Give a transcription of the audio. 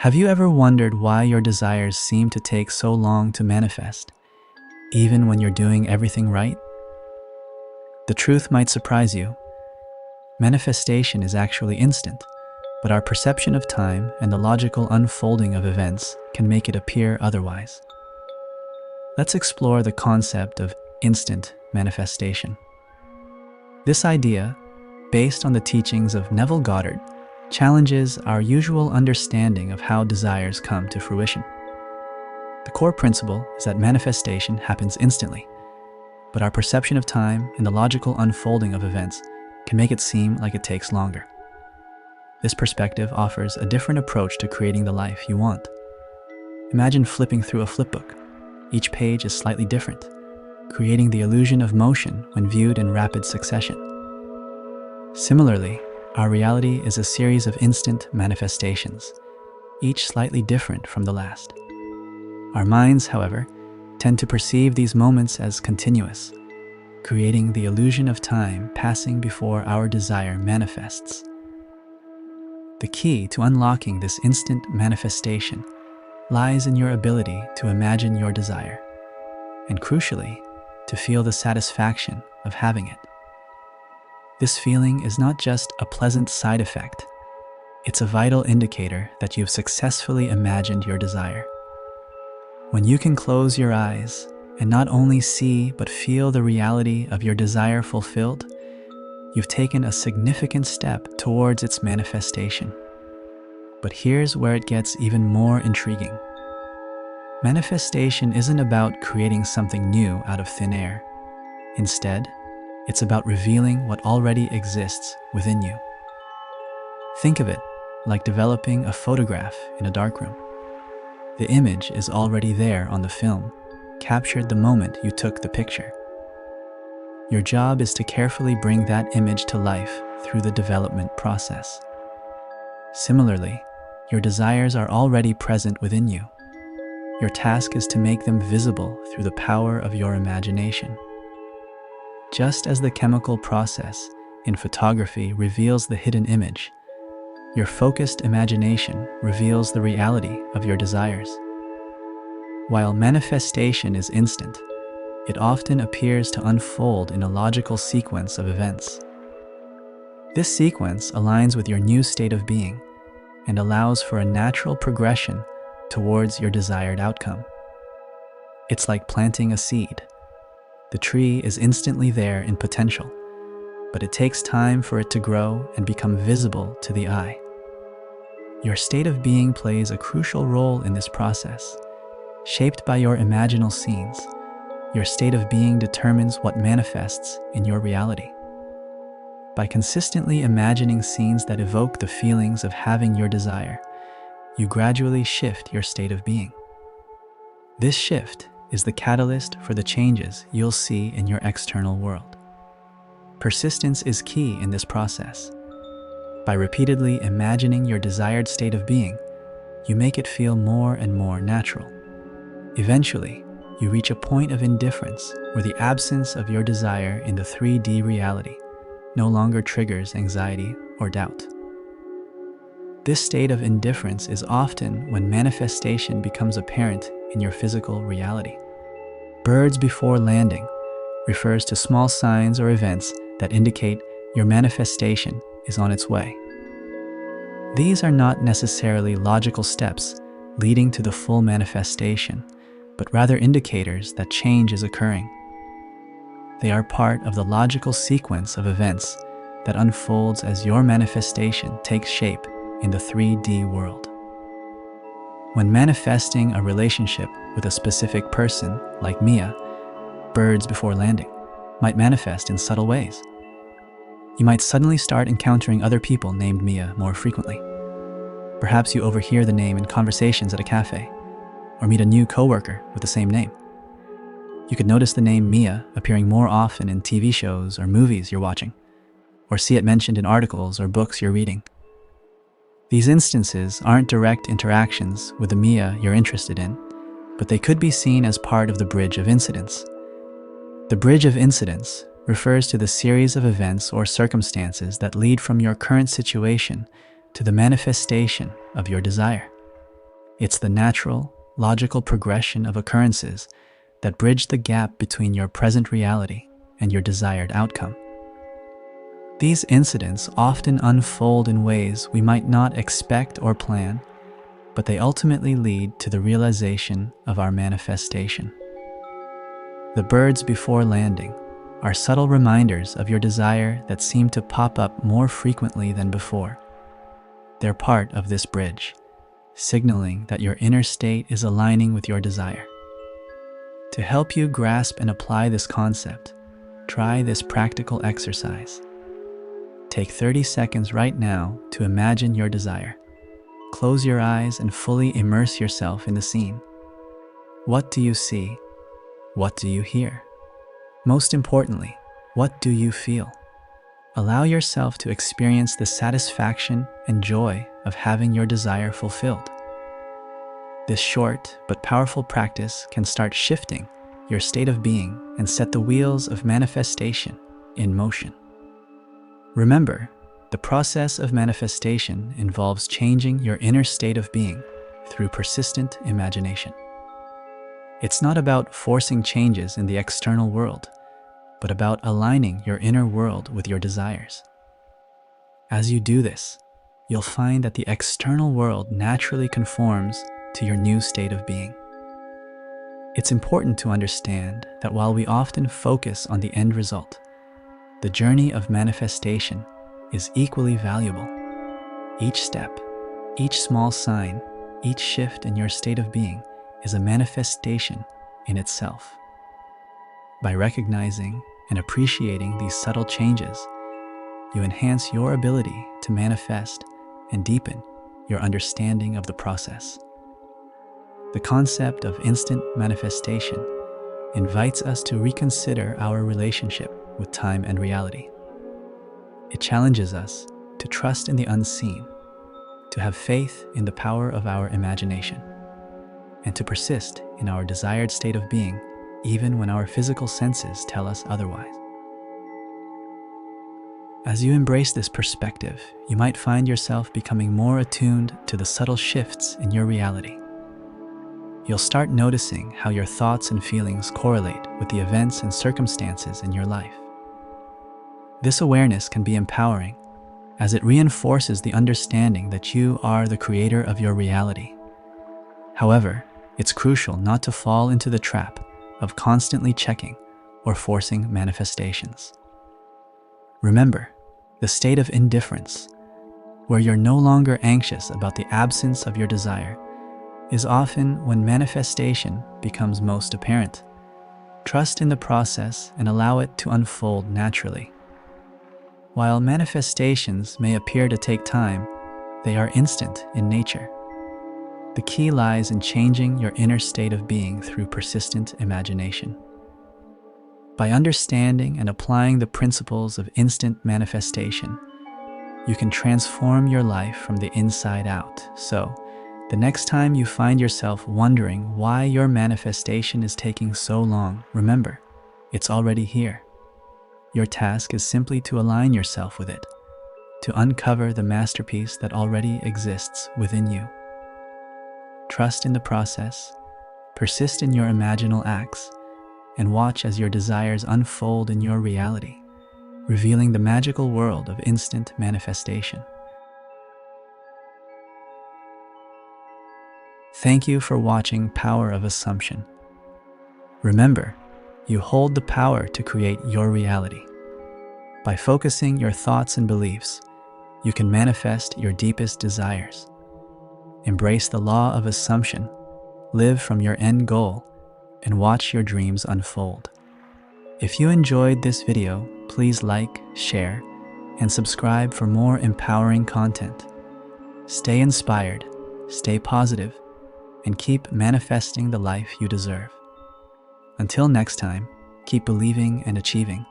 Have you ever wondered why your desires seem to take so long to manifest, even when you're doing everything right? The truth might surprise you. Manifestation is actually instant, but our perception of time and the logical unfolding of events can make it appear otherwise. Let's explore the concept of instant manifestation. This idea, based on the teachings of Neville Goddard, challenges our usual understanding of how desires come to fruition. The core principle is that manifestation happens instantly, but our perception of time and the logical unfolding of events can make it seem like it takes longer. This perspective offers a different approach to creating the life you want. Imagine flipping through a flipbook. Each page is slightly different, creating the illusion of motion when viewed in rapid succession. Similarly, our reality is a series of instant manifestations, each slightly different from the last. Our minds, however, tend to perceive these moments as continuous, creating the illusion of time passing before our desire manifests. The key to unlocking this instant manifestation lies in your ability to imagine your desire, and crucially, to feel the satisfaction of having it. This feeling is not just a pleasant side effect, it's a vital indicator that you've successfully imagined your desire. When you can close your eyes and not only see but feel the reality of your desire fulfilled, you've taken a significant step towards its manifestation. But here's where it gets even more intriguing. Manifestation isn't about creating something new out of thin air. Instead, it's about revealing what already exists within you. Think of it like developing a photograph in a darkroom. The image is already there on the film, captured the moment you took the picture. Your job is to carefully bring that image to life through the development process. Similarly, your desires are already present within you. Your task is to make them visible through the power of your imagination. Just as the chemical process in photography reveals the hidden image, your focused imagination reveals the reality of your desires. While manifestation is instant, it often appears to unfold in a logical sequence of events. This sequence aligns with your new state of being and allows for a natural progression towards your desired outcome. It's like planting a seed. The tree is instantly there in potential, but it takes time for it to grow and become visible to the eye. Your state of being plays a crucial role in this process. Shaped by your imaginal scenes, your state of being determines what manifests in your reality. By consistently imagining scenes that evoke the feelings of having your desire, you gradually shift your state of being. This shift is the catalyst for the changes you'll see in your external world. Persistence is key in this process. By repeatedly imagining your desired state of being, you make it feel more and more natural. Eventually, you reach a point of indifference where the absence of your desire in the 3D reality no longer triggers anxiety or doubt. This state of indifference is often when manifestation becomes apparent in your physical reality. Birds before landing refers to small signs or events that indicate your manifestation is on its way. These are not necessarily logical steps leading to the full manifestation, but rather indicators that change is occurring. They are part of the logical sequence of events that unfolds as your manifestation takes shape in the 3D world. When manifesting a relationship with a specific person, like Mia, birds before landing might manifest in subtle ways. You might suddenly start encountering other people named Mia more frequently. Perhaps you overhear the name in conversations at a cafe, or meet a new coworker with the same name. You could notice the name Mia appearing more often in TV shows or movies you're watching, or see it mentioned in articles or books you're reading. These instances aren't direct interactions with the Mia you're interested in, but they could be seen as part of the bridge of incidents. The bridge of incidents refers to the series of events or circumstances that lead from your current situation to the manifestation of your desire. It's the natural, logical progression of occurrences that bridge the gap between your present reality and your desired outcome. These incidents often unfold in ways we might not expect or plan, but they ultimately lead to the realization of our manifestation. The birds before landing are subtle reminders of your desire that seem to pop up more frequently than before. They're part of this bridge, signaling that your inner state is aligning with your desire. To help you grasp and apply this concept, try this practical exercise. Take 30 seconds right now to imagine your desire. Close your eyes and fully immerse yourself in the scene. What do you see? What do you hear? Most importantly, what do you feel? Allow yourself to experience the satisfaction and joy of having your desire fulfilled. This short but powerful practice can start shifting your state of being and set the wheels of manifestation in motion. Remember, the process of manifestation involves changing your inner state of being through persistent imagination. It's not about forcing changes in the external world, but about aligning your inner world with your desires. As you do this, you'll find that the external world naturally conforms to your new state of being. It's important to understand that while we often focus on the end result, the journey of manifestation is equally valuable. Each step, each small sign, each shift in your state of being is a manifestation in itself. By recognizing and appreciating these subtle changes, you enhance your ability to manifest and deepen your understanding of the process. The concept of instant manifestation invites us to reconsider our relationship with time and reality. It challenges us to trust in the unseen, to have faith in the power of our imagination, and to persist in our desired state of being even when our physical senses tell us otherwise. As you embrace this perspective, you might find yourself becoming more attuned to the subtle shifts in your reality. You'll start noticing how your thoughts and feelings correlate with the events and circumstances in your life. This awareness can be empowering, as it reinforces the understanding that you are the creator of your reality. However, it's crucial not to fall into the trap of constantly checking or forcing manifestations. Remember, the state of indifference, where you're no longer anxious about the absence of your desire, is often when manifestation becomes most apparent. Trust in the process and allow it to unfold naturally. While manifestations may appear to take time, they are instant in nature. The key lies in changing your inner state of being through persistent imagination. By understanding and applying the principles of instant manifestation, you can transform your life from the inside out. So, the next time you find yourself wondering why your manifestation is taking so long, remember, it's already here. Your task is simply to align yourself with it, to uncover the masterpiece that already exists within you. Trust in the process, persist in your imaginal acts, and watch as your desires unfold in your reality, revealing the magical world of instant manifestation. Thank you for watching Power of Assumption. Remember, you hold the power to create your reality. By focusing your thoughts and beliefs, you can manifest your deepest desires. Embrace the law of assumption, live from your end goal, and watch your dreams unfold. If you enjoyed this video, please like, share, and subscribe for more empowering content. Stay inspired, stay positive, and keep manifesting the life you deserve. Until next time, keep believing and achieving.